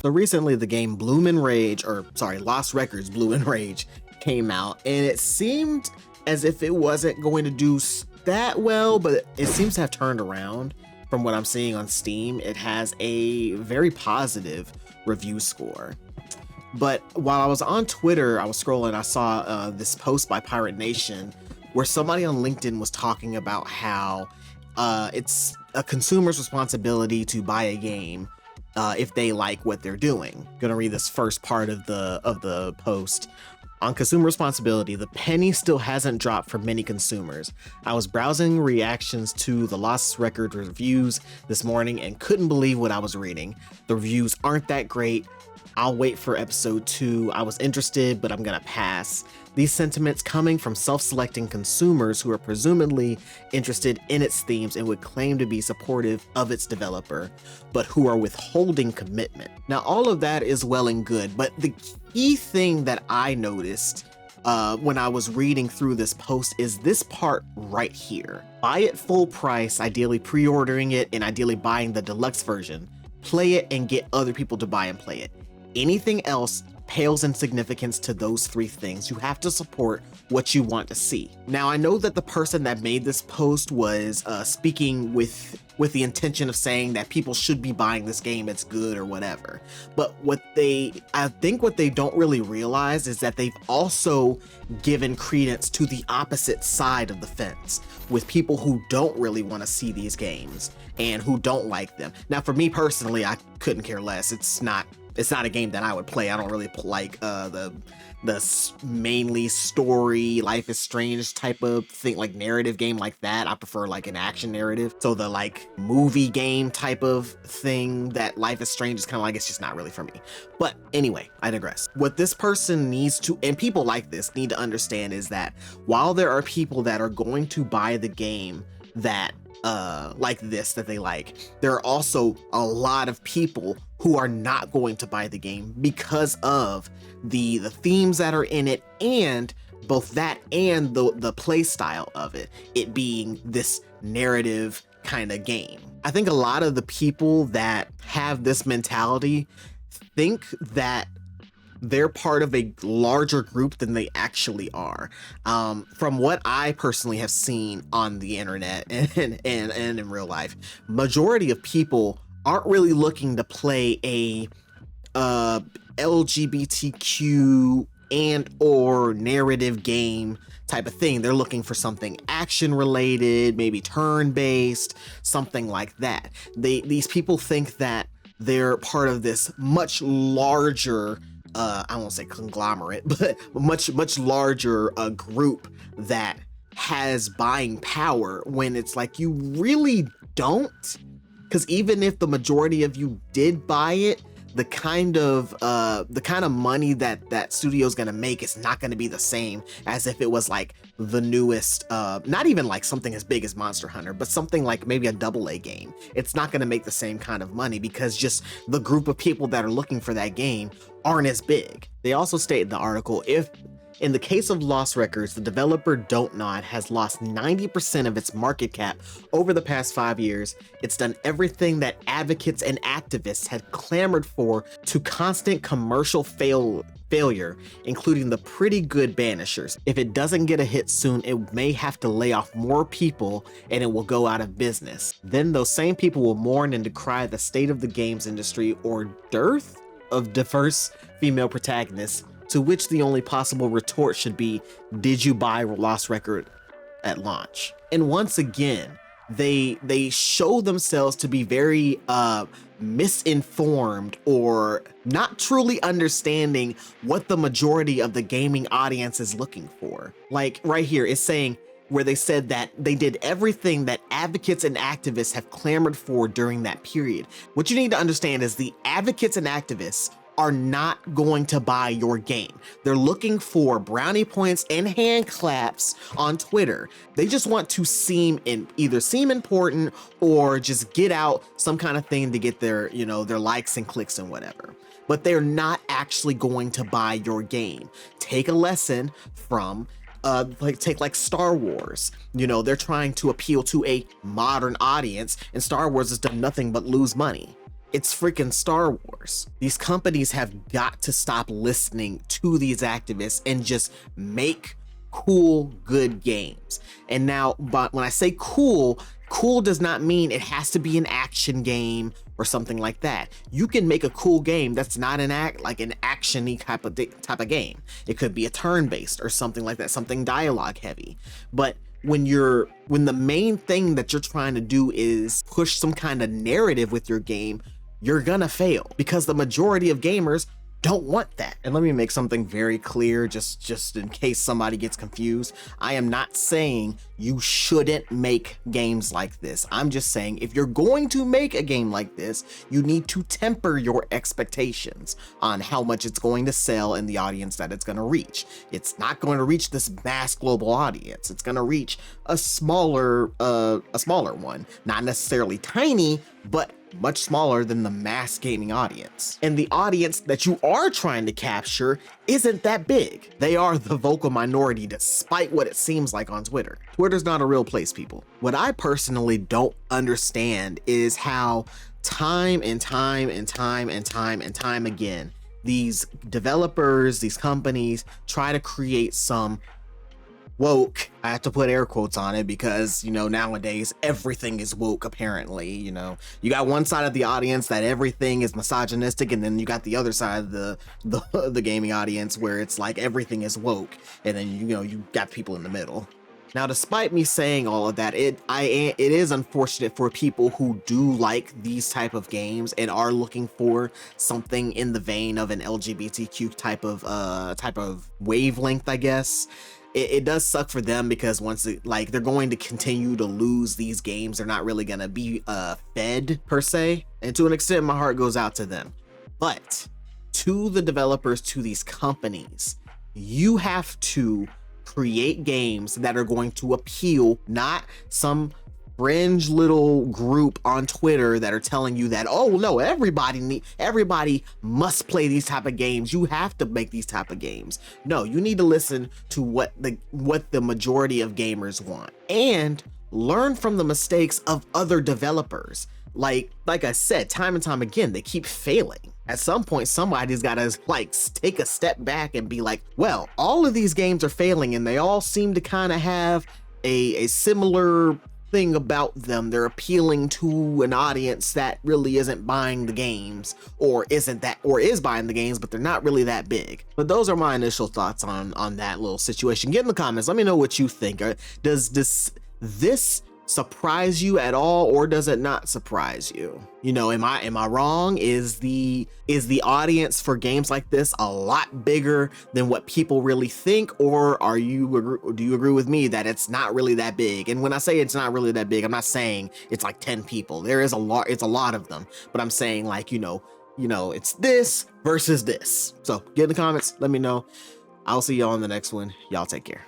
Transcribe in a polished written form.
So recently the game Lost Records Blue and Rage came out, and it seemed as if it wasn't going to do that well, but it seems to have turned around. From what I'm seeing on Steam, it has a very positive review score. But while I was on Twitter, I was scrolling, I saw this post by Pirate Nation where somebody on LinkedIn was talking about how it's a consumer's responsibility to buy a game if they like what they're doing. I'm gonna read this first part of the post. On consumer responsibility, the penny still hasn't dropped for many consumers. I was browsing reactions to the Lost Record reviews this morning and couldn't believe what I was reading. The reviews aren't that great. I'll wait for episode 2. I was interested, but I'm gonna pass. These sentiments coming from self-selecting consumers who are presumably interested in its themes and would claim to be supportive of its developer, but who are withholding commitment. Now, all of that is well and good, but the key thing that I noticed when I was reading through this post is this part right here. Buy it full price, ideally pre-ordering it and ideally buying the deluxe version. Play it and get other people to buy and play it. Anything else pales in significance to those 3 things. You have to support what you want to see. Now, I know that the person that made this post was speaking with the intention of saying that people should be buying this game, it's good or whatever. But I think what they don't really realize is that they've also given credence to the opposite side of the fence with people who don't really want to see these games and who don't like them. Now, for me personally, I couldn't care less. It's not a game that I would play. I don't really like the mainly story, Life is Strange type of thing, like narrative game like that. I prefer like an action narrative. So the like movie game type of thing that Life is Strange is kind of like, it's just not really for me. But anyway, I digress. What this person needs to, and people like this need to understand, is that while there are people that are going to buy the game that like this that they like, there are also a lot of people who are not going to buy the game because of the themes that are in it, and both that and the play style of it being this narrative kind of game. I think a lot of the people that have this mentality think that they're part of a larger group than they actually are. From what I personally have seen on the internet and in real life, majority of people aren't really looking to play a LGBTQ and or narrative game type of thing. They're looking for something action related, maybe turn-based, something like that. These people think that they're part of this much larger I won't say conglomerate, but much larger group that has buying power, when it's like you really don't. Because even if the majority of you did buy it, the kind of money that studio's gonna make is not gonna be the same as if it was like the newest, not even like something as big as Monster Hunter, but something like maybe a AA game. It's not gonna make the same kind of money because just the group of people that are looking for that game aren't as big. They also state in the article, if in the case of Lost Records, the developer dontnod has lost 90% of its market cap over the past 5 years. It's done everything that advocates and activists had clamored for to constant commercial failure, including the pretty good banishers. If it doesn't get a hit soon, it may have to lay off more people and it will go out of business. Then those same people will mourn and decry the state of the games industry or dearth of diverse female protagonists, to which the only possible retort should be, did you buy Lost Record at launch? And once again, they show themselves to be very misinformed or not truly understanding what the majority of the gaming audience is looking for. Like right here, it's saying, where they said that they did everything that advocates and activists have clamored for during that period. What you need to understand is the advocates and activists are not going to buy your game. They're looking for brownie points and hand claps on Twitter. They just want to seem important or just get out some kind of thing to get their likes and clicks and whatever. But they're not actually going to buy your game. Take a lesson from take Star Wars. They're trying to appeal to a modern audience, and Star Wars has done nothing but lose money. It's freaking Star Wars. These companies have got to stop listening to these activists and just make cool, good games. And now, but when I say cool, cool does not mean it has to be an action game or something like that. You can make a cool game that's not an action-y type of game. It could be a turn-based or something like that, something dialogue heavy. But when the main thing that you're trying to do is push some kind of narrative with your game, you're gonna fail because the majority of gamers don't want that. And let me make something very clear, just in case somebody gets confused. I am not saying you shouldn't make games like this. I'm just saying if you're going to make a game like this, you need to temper your expectations on how much it's going to sell and the audience that it's going to reach. It's not going to reach this mass global audience. It's going to reach a smaller one, not necessarily tiny, but much smaller than the mass gaming audience. And the audience that you are trying to capture isn't that big. They are the vocal minority despite what it seems like on Twitter. Twitter's not a real place, people. What I personally don't understand is how time and time again, these developers, these companies try to create some woke, I have to put air quotes on it because, you know, nowadays everything is woke apparently. You know, you got one side of the audience that everything is misogynistic, and then you got the other side of the gaming audience where it's like everything is woke, and then you got people in the middle. Now, despite me saying all of that, it is unfortunate for people who do like these type of games and are looking for something in the vein of an LGBTQ type of wavelength, I guess. It does suck for them because they're going to continue to lose these games. They're not really gonna be fed per se, and to an extent, my heart goes out to them. But to the developers, to these companies, you have to create games that are going to appeal, not some fringe little group on Twitter that are telling you that, oh no, everybody must play these type of games. You have to make these type of games. No, you need to listen to what the majority of gamers want and learn from the mistakes of other developers. Like I said, time and time again, they keep failing. At some point, somebody's got to take a step back and be like, well, all of these games are failing and they all seem to kind of have a similar thing about them. They're appealing to an audience that really isn't buying the games, or is buying the games, but they're not really that big. But those are my initial thoughts on that little situation. Get in the comments, let me know what you think. Does this surprise you at all, or does it not surprise you? You know, am I wrong? Is the audience for games like this a lot bigger than what people really think, or do you agree with me that it's not really that big? And when I say it's not really that big, I'm not saying it's like 10 people. There is it's a lot of them, but I'm saying it's this versus this. So get in the comments, let me know. I'll see y'all in the next one. Y'all take care.